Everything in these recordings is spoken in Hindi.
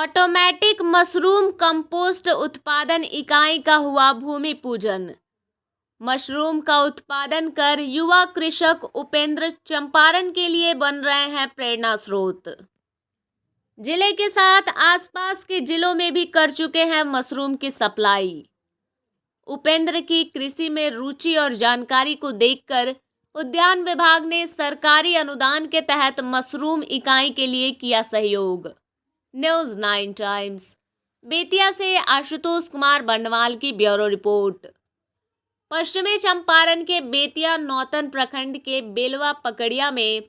ऑटोमेटिक मशरूम कंपोस्ट उत्पादन इकाई का हुआ भूमि पूजन। मशरूम का उत्पादन कर युवा कृषक उपेंद्र चंपारण के लिए बन रहे हैं प्रेरणा स्रोत। जिले के साथ आसपास के जिलों में भी कर चुके हैं मशरूम की सप्लाई। उपेंद्र की कृषि में रुचि और जानकारी को देखकर उद्यान विभाग ने सरकारी अनुदान के तहत मशरूम इकाई के लिए किया सहयोग। न्यूज़ 9 टाइम्स बेतिया से आशुतोष कुमार बंडवाल की ब्यूरो रिपोर्ट। पश्चिमी चंपारण के बेतिया नौतन प्रखंड के बेलवा पकड़िया में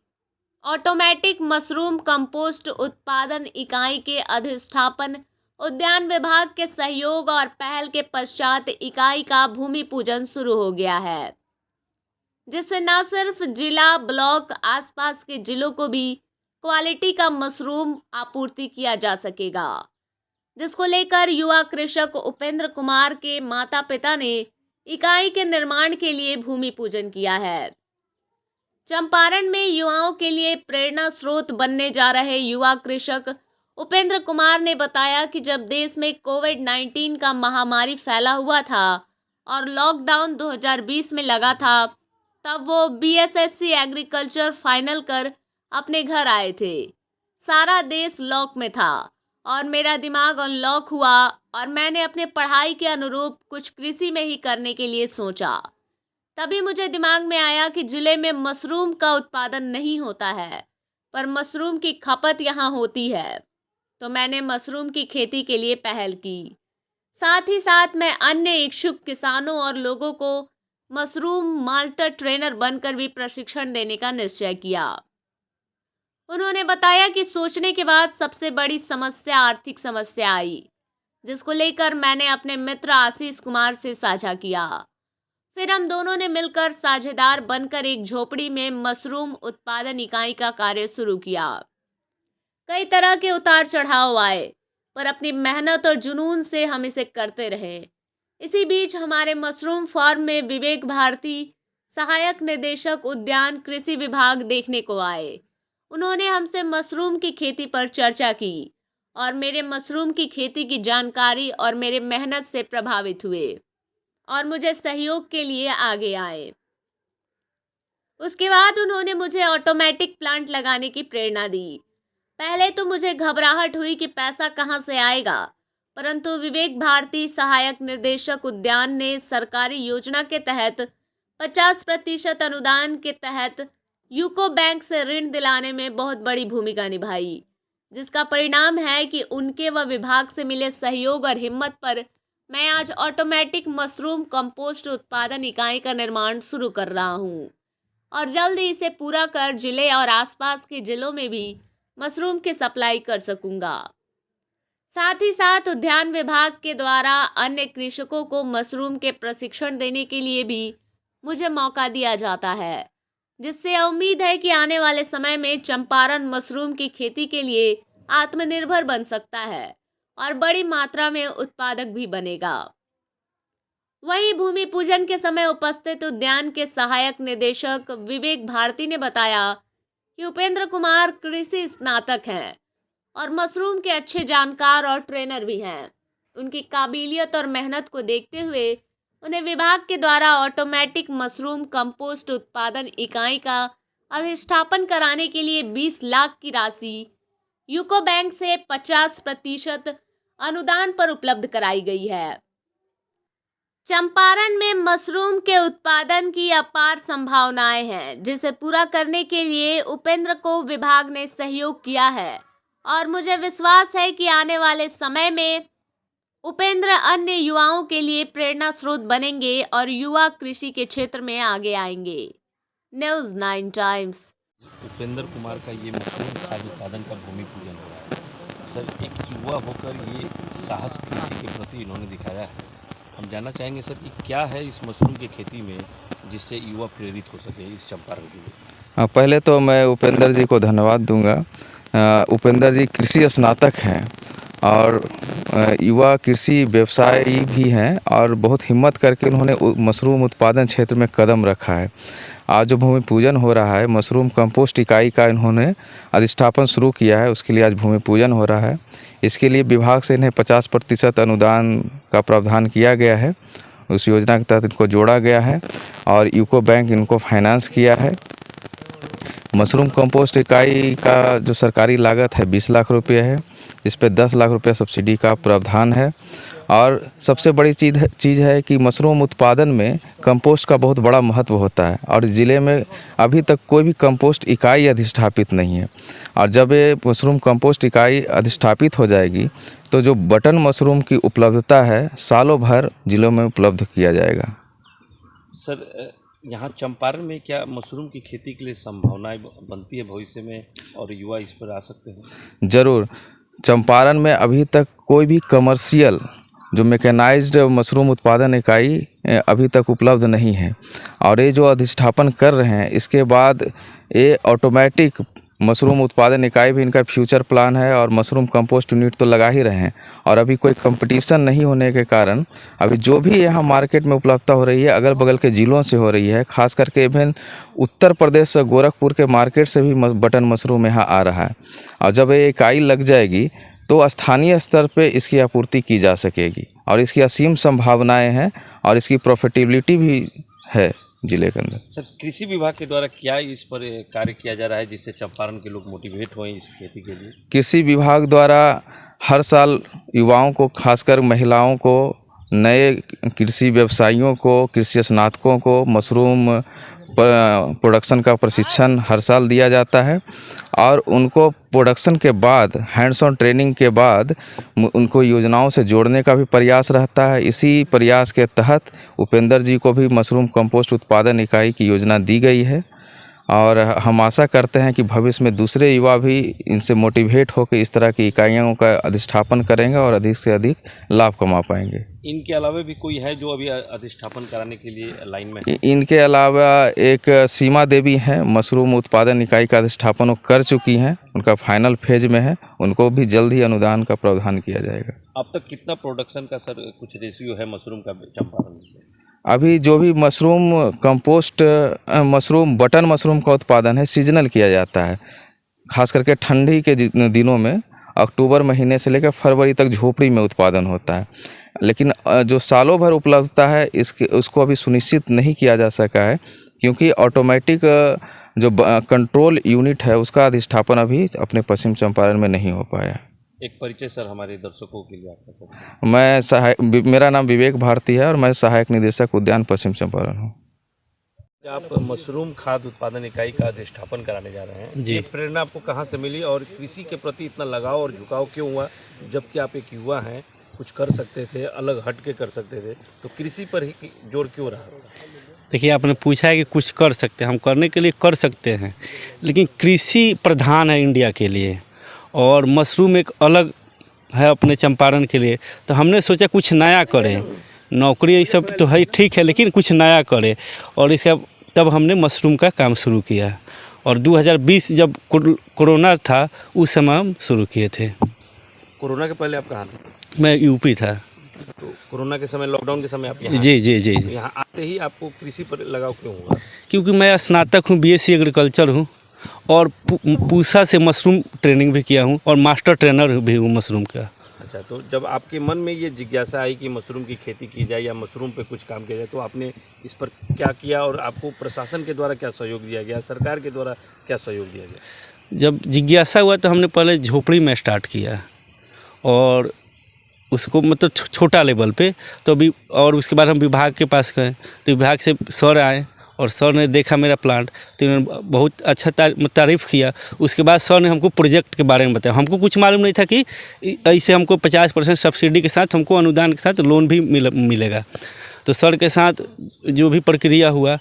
ऑटोमेटिक मशरूम कंपोस्ट उत्पादन इकाई के अधिष्ठापन उद्यान विभाग के सहयोग और पहल के पश्चात इकाई का भूमि पूजन शुरू हो गया है, जिससे न सिर्फ जिला ब्लॉक आसपास के जिलों को भी क्वालिटी का मशरूम आपूर्ति किया जा सकेगा, जिसको लेकर युवा कृषक उपेंद्र कुमार के माता पिता ने इकाई के निर्माण के लिए भूमि पूजन किया है। चंपारण में युवाओं के लिए प्रेरणा स्रोत बनने जा रहे युवा कृषक उपेंद्र कुमार ने बताया कि जब देश में कोविड-19 का महामारी फैला हुआ था और लॉकडाउन 2020 में लगा था, तब वो बीएसएससी एग्रीकल्चर फाइनल कर अपने घर आए थे। सारा देश लॉक में था और मेरा दिमाग अनलॉक हुआ और मैंने अपने पढ़ाई के अनुरूप कुछ कृषि में ही करने के लिए सोचा। तभी मुझे दिमाग में आया कि जिले में मशरूम का उत्पादन नहीं होता है, पर मशरूम की खपत यहाँ होती है, तो मैंने मशरूम की खेती के लिए पहल की। साथ ही साथ मैं अन्य इच्छुक किसानों और लोगों को मशरूम माल्टर ट्रेनर बनकर भी प्रशिक्षण देने का निश्चय किया। उन्होंने बताया कि सोचने के बाद सबसे बड़ी समस्या आर्थिक समस्या आई, जिसको लेकर मैंने अपने मित्र आशीष कुमार से साझा किया। फिर हम दोनों ने मिलकर साझेदार बनकर एक झोपड़ी में मशरूम उत्पादन इकाई का कार्य शुरू किया। कई तरह के उतार चढ़ाव आए, पर अपनी मेहनत और जुनून से हम इसे करते रहे। इसी बीच हमारे मशरूम फार्म में विवेक भारती सहायक निदेशक उद्यान कृषि विभाग देखने को आए। उन्होंने हमसे मशरूम की खेती पर चर्चा की और मेरे मशरूम की खेती की जानकारी और मेरे मेहनत से प्रभावित हुए और मुझे सहयोग के लिए आगे आए। उसके बाद उन्होंने मुझे ऑटोमेटिक प्लांट लगाने की प्रेरणा दी। पहले तो मुझे घबराहट हुई कि पैसा कहाँ से आएगा, परंतु विवेक भारती सहायक निर्देशक उद्यान ने सरकारी योजना के तहत 50% अनुदान के तहत यूको बैंक से ऋण दिलाने में बहुत बड़ी भूमिका निभाई, जिसका परिणाम है कि उनके व विभाग से मिले सहयोग और हिम्मत पर मैं आज ऑटोमेटिक मशरूम कंपोस्ट उत्पादन इकाई का निर्माण शुरू कर रहा हूं और जल्द ही इसे पूरा कर जिले और आसपास के जिलों में भी मशरूम की सप्लाई कर सकूंगा। साथ ही साथ उद्यान विभाग के द्वारा अन्य कृषकों को मशरूम के प्रशिक्षण देने के लिए भी मुझे मौका दिया जाता है, जिससे उम्मीद है कि आने वाले समय में चंपारण मशरूम की खेती के लिए आत्मनिर्भर बन सकता है और बड़ी मात्रा में उत्पादक भी बनेगा। वहीं भूमि पूजन के समय उपस्थित उद्यान के सहायक निदेशक विवेक भारती ने बताया कि उपेंद्र कुमार कृषि स्नातक हैं और मशरूम के अच्छे जानकार और ट्रेनर भी हैं। उनकी काबिलियत और मेहनत को देखते हुए उन्हें विभाग के द्वारा ऑटोमेटिक मशरूम कंपोस्ट उत्पादन इकाई का अधिष्ठापन कराने के लिए 20 लाख की राशि यूको बैंक से 50% अनुदान पर उपलब्ध कराई गई है। चंपारण में मशरूम के उत्पादन की अपार संभावनाएं हैं, जिसे पूरा करने के लिए उपेंद्र को विभाग ने सहयोग किया है और मुझे विश्वास है कि आने वाले समय में उपेंद्र अन्य युवाओं के लिए प्रेरणा स्रोत बनेंगे और युवा कृषि के क्षेत्र में आगे आएंगे। News 9 times. उपेंद्र कुमार का ये मशरूम खाद्य उत्पादन का भूमि पूजन हो रहा है। सर, एक युवा होकर ये साहस कृषि के प्रति इन्होंने दिखाया है। हम जानना चाहेंगे सर कि क्या है इस मशरूम की खेती में जिससे युवा प्रेरित हो सके इस चंपारण के लिए। पहले तो मैं उपेंद्र जी को धन्यवाद दूंगा। उपेंद्र जी कृषि स्नातक हैं और युवा कृषि व्यवसायी भी हैं और बहुत हिम्मत करके उन्होंने मशरूम उत्पादन क्षेत्र में कदम रखा है आज जो भूमि पूजन हो रहा है, मशरूम कंपोस्ट इकाई का इन्होंने अधिष्ठापन शुरू किया है, उसके लिए आज भूमि पूजन हो रहा है। इसके लिए विभाग से इन्हें 50% अनुदान का प्रावधान किया गया है। उस योजना के तहत इनको जोड़ा गया है और यूको बैंक इनको फाइनेंस किया है। मशरूम कंपोस्ट इकाई का जो सरकारी लागत है 20 लाख रुपये है, जिस पे 10 लाख रुपये सब्सिडी का प्रावधान है। और सबसे बड़ी चीज़ है कि मशरूम उत्पादन में कंपोस्ट का बहुत बड़ा महत्व होता है और ज़िले में अभी तक कोई भी कंपोस्ट इकाई अधिष्ठापित नहीं है। और जब ये मशरूम कंपोस्ट इकाई अधिष्ठापित हो जाएगी तो जो बटन मशरूम की उपलब्धता है सालों भर ज़िलों में उपलब्ध किया जाएगा। सर, यहाँ चंपारण में क्या मशरूम की खेती के लिए संभावनाएं बनती है भविष्य में और युवा इस पर आ सकते हैं? ज़रूर। चंपारण में अभी तक कोई भी कमर्शियल जो मैकेनाइज्ड मशरूम उत्पादन इकाई अभी तक उपलब्ध नहीं है और ये जो अधिष्ठापन कर रहे हैं इसके बाद ये ऑटोमेटिक मशरूम उत्पादन इकाई भी इनका फ्यूचर प्लान है और मशरूम कंपोस्ट यूनिट तो लगा ही रहे हैं। और अभी कोई कंपटीशन नहीं होने के कारण अभी जो भी यहाँ मार्केट में उपलब्धता हो रही है अगल बगल के ज़िलों से हो रही है, खास करके इवन उत्तर प्रदेश गोरखपुर के मार्केट से भी बटन मशरूम यहाँ आ रहा है। और जब ये इकाई लग जाएगी तो स्थानीय स्तर पे इसकी आपूर्ति की जा सकेगी और इसकी असीम संभावनाएं हैं और इसकी प्रॉफिटेबिलिटी भी है जिले के अंदर। सर, कृषि विभाग के द्वारा क्या इस पर कार्य किया जा रहा है जिससे चंपारण के लोग मोटिवेट हों इस खेती के लिए? कृषि विभाग द्वारा हर साल युवाओं को, खासकर महिलाओं को, नए कृषि व्यवसायियों को, कृषि स्नातकों को मशरूम प्रोडक्शन का प्रशिक्षण हर साल दिया जाता है और उनको प्रोडक्शन के बाद, हैंड्स ऑन ट्रेनिंग के बाद उनको योजनाओं से जोड़ने का भी प्रयास रहता है। इसी प्रयास के तहत उपेंद्र जी को भी मशरूम कंपोस्ट उत्पादन इकाई की योजना दी गई है और हम आशा करते हैं कि भविष्य में दूसरे युवा भी इनसे मोटिवेट होकर इस तरह की इकाइयों का अधिष्ठापन करेंगे और अधिक से अधिक लाभ कमा पाएंगे। इनके अलावा भी कोई है जो अभी अधिष्ठापन कराने के लिए लाइन में है? इनके अलावा एक सीमा देवी हैं, मशरूम उत्पादन इकाई का अधिष्ठापन वो कर चुकी हैं, उनका फाइनल फेज में है, उनको भी जल्द ही अनुदान का प्रावधान किया जाएगा। अब तक कितना प्रोडक्शन का सर कुछ रेशियो है मशरूम का चंपारण से? अभी जो भी mushroom compost mushroom button mushroom का उत्पादन है सीजनल किया जाता है, खास करके ठंडी के दिनों में अक्टूबर महीने से लेकर फरवरी तक झोपड़ी में उत्पादन होता है। लेकिन जो सालों भर उपलब्धता है उसको अभी सुनिश्चित नहीं किया जा सका है क्योंकि ऑटोमेटिक जो कंट्रोल यूनिट है उसका अधिष्ठापन अभी अपने पश्चिम चंपारण में नहीं हो पाया। एक परिचय सर हमारे दर्शकों के लिए आपका। मेरा नाम विवेक भारती है और मैं सहायक निदेशक उद्यान पश्चिम चंपारण हूँ। आप मशरूम खाद्य उत्पादन इकाई का अधिष्ठापन कराने जा रहे हैं जी, प्रेरणा आपको कहाँ से मिली और कृषि के प्रति इतना लगाव और झुकाव क्यों हुआ? जबकि आप एक युवा हैं, कुछ कर सकते थे, अलग हट के कर सकते थे, तो कृषि पर ही जोर क्यों रहा? देखिए, आपने पूछा है कि कुछ कर सकते हैं, हम करने के लिए कर सकते हैं, लेकिन कृषि प्रधान है इंडिया के लिए और मशरूम एक अलग है अपने चंपारण के लिए। तो हमने सोचा कुछ नया करें, नौकरी ये सब तो है ठीक है, लेकिन कुछ नया करें और इसका तब हमने मशरूम का काम शुरू किया। और 2020 जब कोरोना था उस समय हम शुरू किए थे। कोरोना के पहले आप कहाँ थे? मैं यूपी था। तो कोरोना के समय, लॉकडाउन के समय आप यहाँ? जी जी जी। यहाँ आते ही आपको कृषि पर लगाव क्यों हुआ? क्योंकि मैं स्नातक हूँ, BSc एग्रीकल्चर हूँ और पूसा से मशरूम ट्रेनिंग भी किया हूँ और मास्टर ट्रेनर भी हूँ मशरूम का। अच्छा, तो जब आपके मन में ये जिज्ञासा आई कि मशरूम की खेती की जाए या मशरूम पे कुछ काम किया जाए, तो आपने इस पर क्या किया और आपको प्रशासन के द्वारा क्या सहयोग दिया गया, सरकार के द्वारा क्या सहयोग दिया गया? जब जिज्ञासा हुआ तो हमने पहले झोपड़ी में स्टार्ट किया और उसको मतलब छोटा लेवल पे, तो अभी और उसके बाद हम विभाग के पास गए तो विभाग से सर आए और सर ने देखा मेरा प्लांट तो उन्होंने बहुत अच्छा तारीफ़ किया। उसके बाद सर ने हमको प्रोजेक्ट के बारे में बताया। हमको कुछ मालूम नहीं था कि ऐसे हमको 50% सब्सिडी के साथ हमको अनुदान के साथ लोन भी मिलेगा। तो सर के साथ जो भी प्रक्रिया हुआ,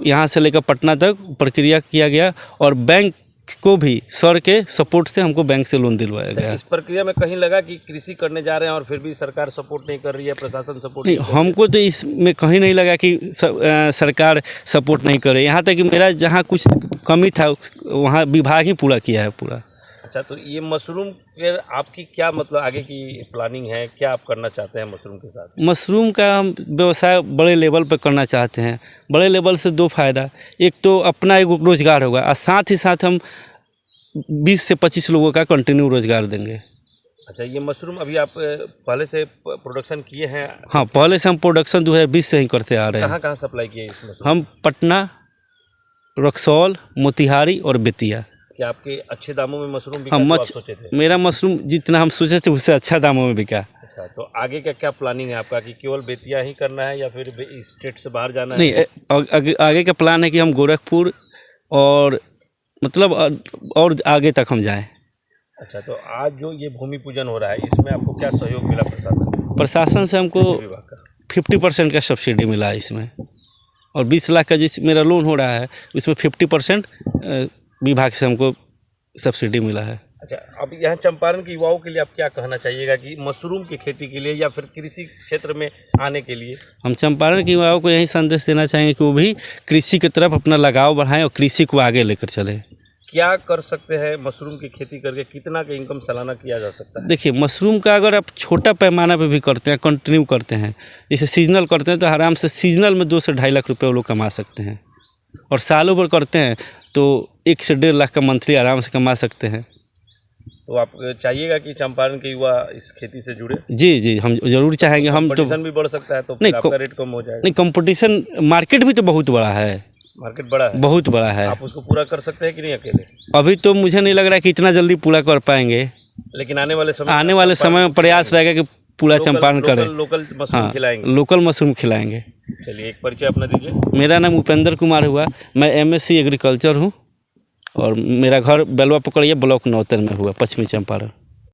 यहाँ से लेकर पटना तक प्रक्रिया किया गया और बैंक को भी सर के सपोर्ट से हमको बैंक से लोन दिलवाया गया। इस प्रक्रिया में कहीं लगा कि कृषि करने जा रहे हैं और फिर भी सरकार सपोर्ट नहीं कर रही है, प्रशासन सपोर्ट नहीं? हमको तो इसमें कहीं नहीं लगा कि सरकार सपोर्ट नहीं करे। यहाँ तक कि मेरा जहाँ कुछ कमी था वहाँ विभाग ही पूरा किया है पूरा। अच्छा, तो ये मशरूम के आपकी क्या मतलब आगे की प्लानिंग है, क्या आप करना चाहते हैं मशरूम के साथ? मशरूम का हम व्यवसाय बड़े लेवल पर करना चाहते हैं। बड़े लेवल से दो फ़ायदा, एक तो अपना एक रोज़गार होगा और साथ ही साथ हम 20 से 25 लोगों का कंटिन्यू रोज़गार देंगे। अच्छा, ये मशरूम अभी आप पहले से प्रोडक्शन किए हैं? हाँ, पहले से हम प्रोडक्शन 2020 से ही करते आ रहे हैं। कहाँ कहाँ सप्लाई किए इस मशरूम? हम पटना, रक्सौल, मोतिहारी और बेतिया। क्या आपके अच्छे दामों में मशरूम बिका हम तो आप सोचे थे? मेरा मशरूम जितना हम सोचे थे उससे अच्छा दामों में बिका। अच्छा, तो आगे का क्या प्लानिंग है आपका कि केवल बेतिया ही करना है या फिर स्टेट से बाहर जाना है? नहीं, आगे का प्लान है कि हम गोरखपुर और मतलब और आगे तक हम जाएं। अच्छा, तो आज जो ये भूमि पूजन हो रहा है इसमें आपको क्या सहयोग मिला प्रशासन से? हमको कृषि विभाग का 50% का सब्सिडी मिला है इसमें, और 20 लाख का जिस मेरा लोन हो रहा है उसमें 50% विभाग से हमको सब्सिडी मिला है। अच्छा, अब यहाँ चंपारण के युवाओं के लिए आप क्या कहना चाहिएगा कि मशरूम की खेती के लिए या फिर कृषि क्षेत्र में आने के लिए? हम चंपारण के युवाओं को यही संदेश देना चाहेंगे कि वो भी कृषि की तरफ अपना लगाव बढ़ाएं और कृषि को आगे लेकर चलें। क्या कर सकते हैं मशरूम की खेती करके, कितना का इनकम सालाना किया जा सकता है? देखिए, मशरूम का अगर आप छोटा पैमाना पे भी करते हैं, कंटिन्यू करते हैं, जैसे सीजनल करते हैं तो आराम से सीजनल में 2 से 2.5 लाख रुपए वो लोग कमा सकते हैं, और सालों भर करते हैं तो 1 से 1.5 लाख का मंथली आराम से कमा सकते हैं। तो आप चाहिएगा कि चंपारण के युवा इस खेती से जुड़े? जी, हम ज़रूर चाहेंगे। हम तो कंपटीशन भी बढ़ सकता है तो फिर आपका रेट कम हो जाएगा। नहीं, कंपटीशन मार्केट भी तो बहुत बड़ा है। मार्केट बड़ा है, बहुत बड़ा है। आप उसको पूरा कर सकते हैं कि नहीं अकेले? अभी तो मुझे नहीं लग रहा है कि इतना जल्दी पूरा कर पाएंगे, लेकिन आने वाले समय में प्रयास रहेगा कि पूरा चंपारण करें। लोकल मशरूम खिलाएंगे। लोकल मशरूम खिलाएंगे। चलिए, एक परिचय अपना दीजिए। मेरा नाम उपेंद्र कुमार हुआ, मैं MSc एग्रीकल्चर हूँ और मेरा घर बेलवा पकड़िया ब्लॉक नौतन में हुआ, पश्चिमी चंपारण।